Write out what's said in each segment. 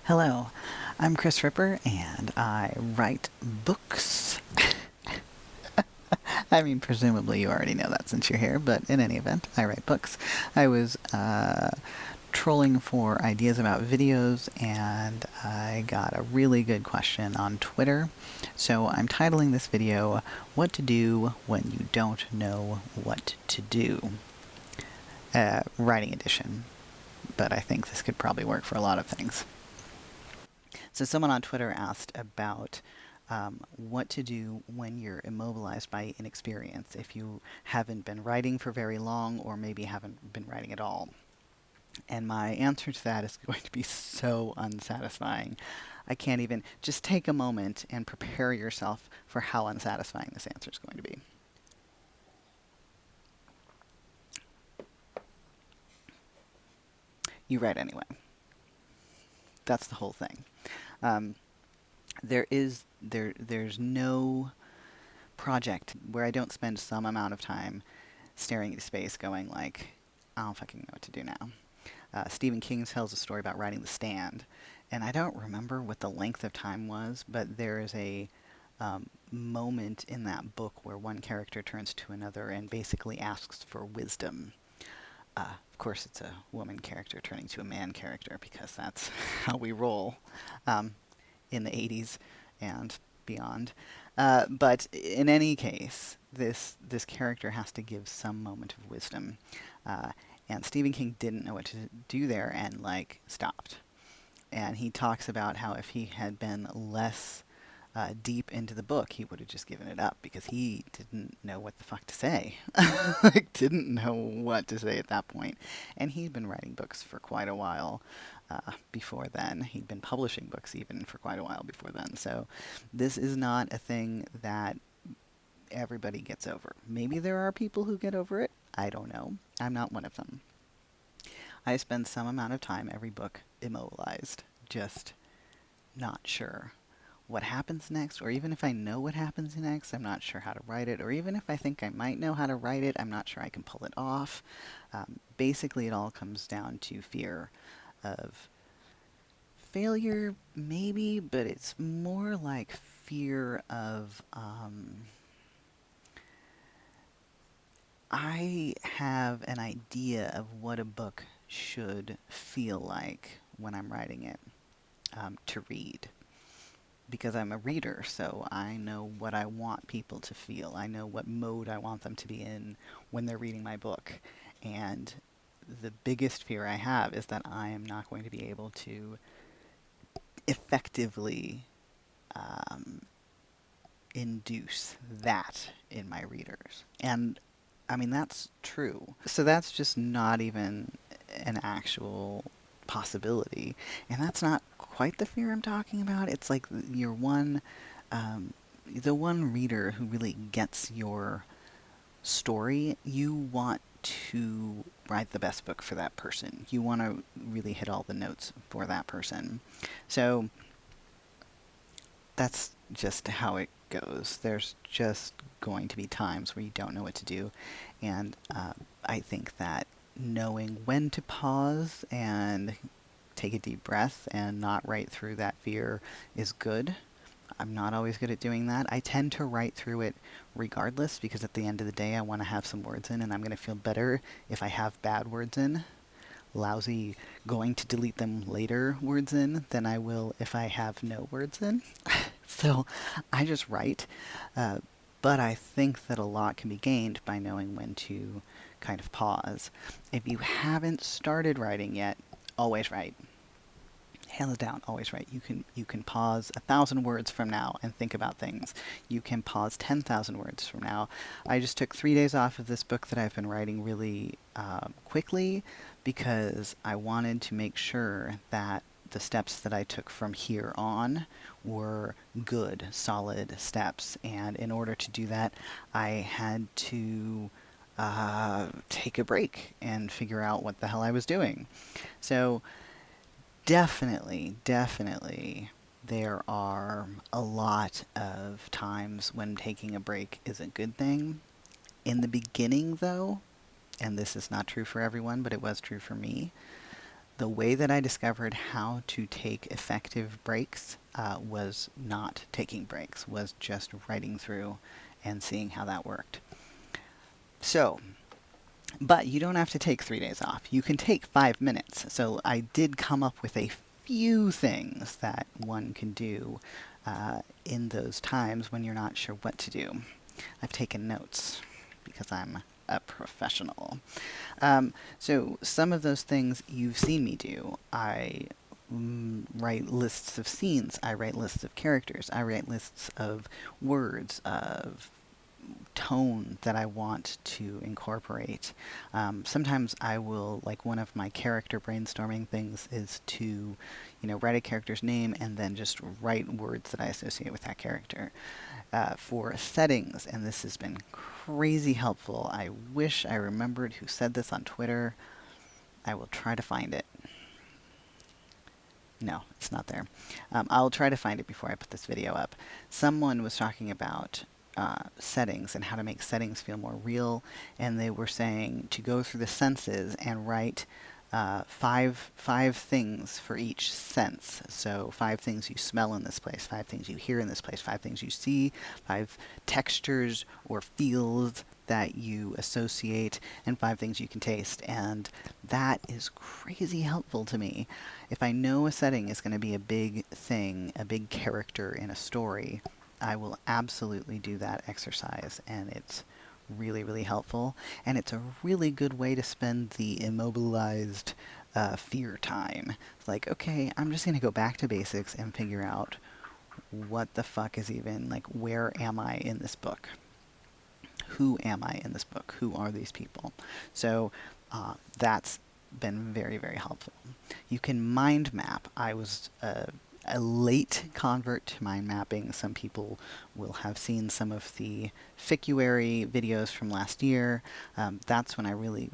Hello, I'm Kris and I write books. I mean, presumably you already know that since you're here, but in any event, I write books. I was trolling for ideas about videos, and I got a really good question on Twitter. So I'm titling this video, What to Do When You Don't Know What to Do. Writing edition, but I think this could probably work for a lot of things. So someone on Twitter asked about what to do when you're immobilized by inexperience, if you haven't been writing for very long or maybe haven't been writing at all. And my answer to that is going to be so unsatisfying. I can't even just take a moment and prepare yourself for how unsatisfying this answer is going to be. You write anyway. That's the whole thing. There's no project where I don't spend some amount of time staring into space going like, I don't fucking know what to do now. Stephen King tells a story about writing The Stand, and I don't remember what the length of time was, but there is a moment in that book where one character turns to another and basically asks for wisdom. Of course, it's a woman character turning to a man character because that's how we roll in the 80s and beyond. But in any case, this character has to give some moment of wisdom. And Stephen King didn't know what to do there and, like, stopped. And he talks about how if he had been less deep into the book, he would have just given it up because he didn't know what the fuck to say. Like, didn't know what to say at that point. And he'd been writing books for quite a while before then. He'd been publishing books even for quite a while before then. So this is not a thing that everybody gets over. Maybe there are people who get over it. I don't know. I'm not one of them. I spend some amount of time every book immobilized, just not sure what happens next, or even if I know what happens next, I'm not sure how to write it, or even if I think I might know how to write it, I'm not sure I can pull it off. Basically, it all comes down to fear of failure, maybe, but it's more like fear of I have an idea of what a book should feel like when I'm writing it to read. Because I'm a reader, so I know what I want people to feel. I know what mode I want them to be in when they're reading my book. And the biggest fear I have is that I am not going to be able to effectively um, induce that in my readers. And I mean, that's true. So that's just not even an actual possibility. And that's not quite the fear I'm talking about. It's like your the one reader who really gets your story, you want to write the best book for that person. You want to really hit all the notes for that person. So that's just how it goes. There's just going to be times where you don't know what to do. And I think that knowing when to pause and take a deep breath and not write through that fear is good. I'm not always good at doing that. I tend to write through it regardless because at the end of the day I want to have some words in, and I'm going to feel better if I have bad words in, lousy going to delete them later words in, than I will if I have no words in. So I just write. But I think that a lot can be gained by knowing when to kind of pause. If you haven't started writing yet, always write. Hands down, always write. You can pause 1,000 words from now and think about things. You can pause 10,000 words from now. I just took 3 days off of this book that I've been writing really quickly because I wanted to make sure that the steps that I took from here on were good, solid steps. And in order to do that, I had to take a break and figure out what the hell I was doing. So definitely, there are a lot of times when taking a break is a good thing. In the beginning, though, and this is not true for everyone, but it was true for me, The way that I discovered how to take effective breaks was not taking breaks, was just writing through and seeing how that worked. So, but you don't have to take 3 days off. You can take 5 minutes. So I did come up with a few things that one can do in those times when you're not sure what to do. I've taken notes because I'm a professional. So some of those things you've seen me do. I write lists of scenes. I write lists of characters. I write lists of words, of tone that I want to incorporate. Sometimes I will, like one of my character brainstorming things is to, write a character's name and then just write words that I associate with that character. For settings, and this has been crazy helpful. I wish I remembered who said this on Twitter. I will try to find it. No, it's not there. I'll try to find it before I put this video up. Someone was talking about settings and how to make settings feel more real, and they were saying to go through the senses and write five things for each sense. So 5 things you smell in this place, 5 things you hear in this place, 5 things you see, 5 textures or feels that you associate, and 5 things you can taste. And that is crazy helpful to me. If I know a setting is going to be a big thing, a big character in a story, I will absolutely do that exercise, and it's really, really helpful. And it's a really good way to spend the immobilized fear time. It's like, okay, I'm just going to go back to basics and figure out what the fuck is even, like, where am I in this book? Who am I in this book? Who are these people? So that's been very, very helpful. You can mind map. I was a late convert to mind mapping. Some people will have seen some of the Ficuary videos from last year. That's when I really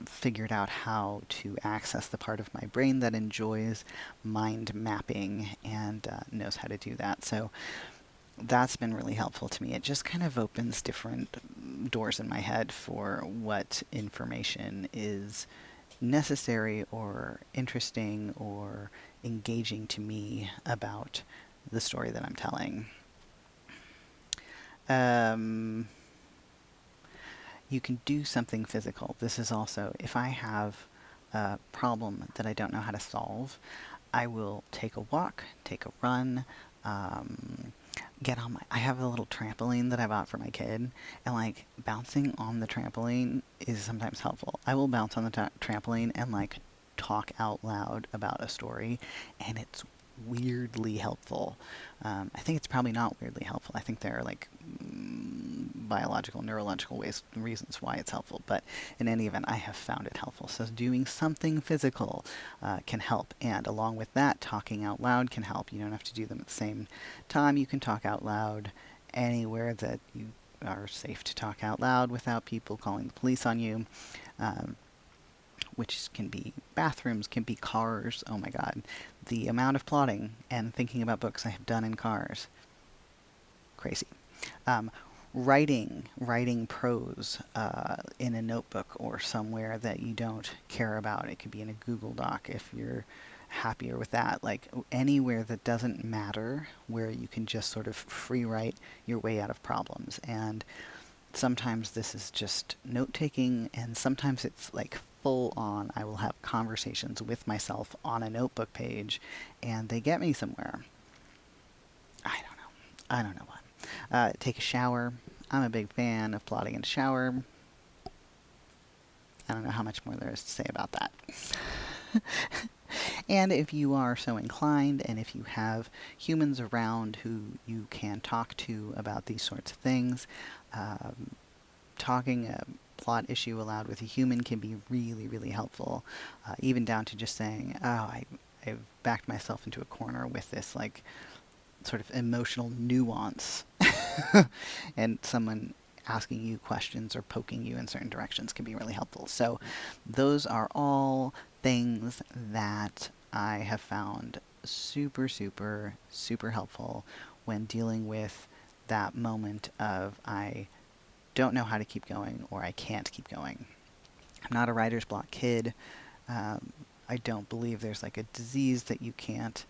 figured out how to access the part of my brain that enjoys mind mapping and knows how to do that. So that's been really helpful to me. It just kind of opens different doors in my head for what information is necessary or interesting or engaging to me about the story that I'm telling. You can do something physical. This is also, if I have a problem that I don't know how to solve, I will take a walk, take a run, get on I have a little trampoline that I bought for my kid, and like bouncing on the trampoline is sometimes helpful. I will bounce on the trampoline and like talk out loud about a story, and it's weirdly helpful. I think it's probably not weirdly helpful. I think there are like biological, neurological reasons why it's helpful. But in any event, I have found it helpful. So doing something physical can help. And along with that, talking out loud can help. You don't have to do them at the same time. You can talk out loud anywhere that you are safe to talk out loud without people calling the police on you. Which can be bathrooms, can be cars. Oh my god. The amount of plotting and thinking about books I have done in cars. Crazy. Writing prose in a notebook or somewhere that you don't care about. It could be in a Google Doc if you're happier with that. Like anywhere that doesn't matter, where you can just sort of free write your way out of problems. And sometimes this is just note-taking, and sometimes it's like full on. I will have conversations with myself on a notebook page, and they get me somewhere. I don't know what. Take a shower. I'm a big fan of plotting in a shower. I don't know how much more there is to say about that. And if you are so inclined, and if you have humans around who you can talk to about these sorts of things, talking a plot issue aloud with a human can be really, really helpful. Even down to just saying, oh, I've backed myself into a corner with this, like, sort of emotional nuance. And someone asking you questions or poking you in certain directions can be really helpful. So those are all things that I have found super, super, super helpful when dealing with that moment of I don't know how to keep going or I can't keep going. I'm not a writer's block kid. I don't believe there's like a disease that you can't,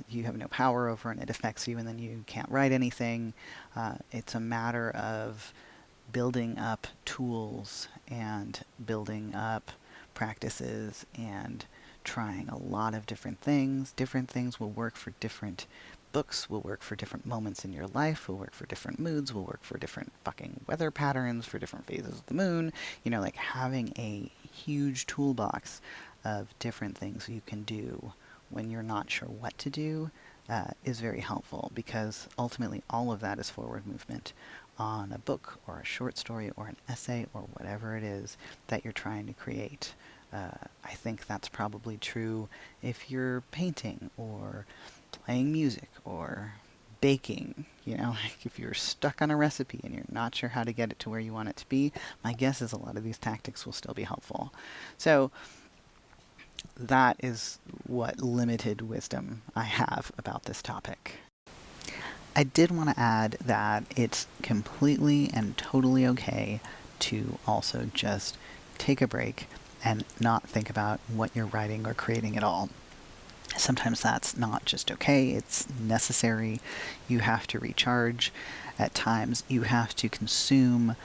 you have no power over and it affects you and then you can't write anything. It's a matter of building up tools and building up practices and trying a lot of different things. Different things will work for different books, will work for different moments in your life, will work for different moods, will work for different fucking weather patterns, for different phases of the moon. You know, like having a huge toolbox of different things you can do when you're not sure what to do is very helpful, because ultimately all of that is forward movement on a book or a short story or an essay or whatever it is that you're trying to create. I think that's probably true if you're painting or playing music or baking. You know, like if you're stuck on a recipe and you're not sure how to get it to where you want it to be, my guess is a lot of these tactics will still be helpful. So that is what limited wisdom I have about this topic. I did want to add that it's completely and totally okay to also just take a break and not think about what you're writing or creating at all. Sometimes that's not just okay, it's necessary. You have to recharge. At times, you have to consume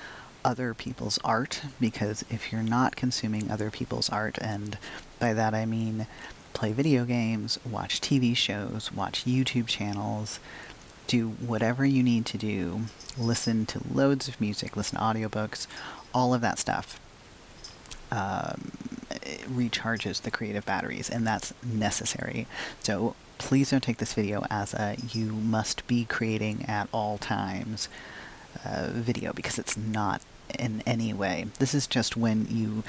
other people's art, because if you're not consuming other people's art, and by that I mean play video games, watch TV shows, watch YouTube channels, do whatever you need to do, listen to loads of music, listen to audiobooks, all of that stuff it recharges the creative batteries, and that's necessary. So please don't take this video as a you must be creating at all times video, because it's not in any way. This is just when you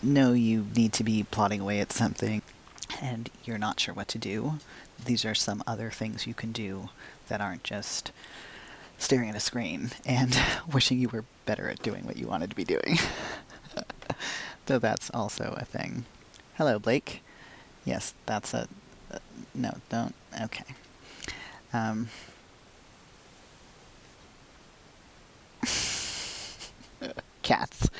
know you need to be plodding away at something and you're not sure what to do. These are some other things you can do that aren't just staring at a screen and wishing you were better at doing what you wanted to be doing. Though that's also a thing. Hello, Blake. Yes, that's a... no, don't... okay. Cats.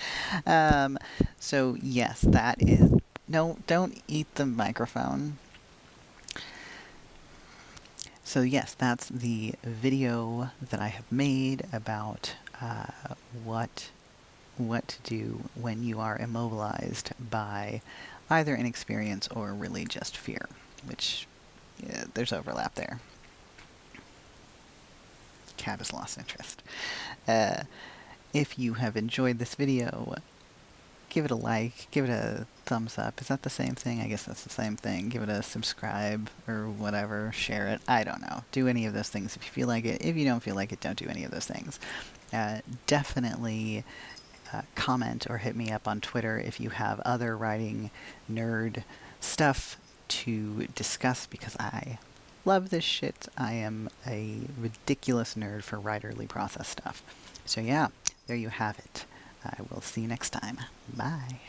So, yes, that is... no, don't eat the microphone. So yes, that's the video that I have made about what to do when you are immobilized by either inexperience or really just fear, which there's overlap there. Cat has lost interest. If you have enjoyed this video, give it a like, give it a thumbs up. Is that the same thing? I guess that's the same thing. Give it a subscribe or whatever. Share it. I don't know. Do any of those things if you feel like it. If you don't feel like it, don't do any of those things. Definitely comment or hit me up on Twitter if you have other writing nerd stuff to discuss, because I love this shit. I am a ridiculous nerd for writerly process stuff. So yeah, there you have it. I will see you next time. Bye.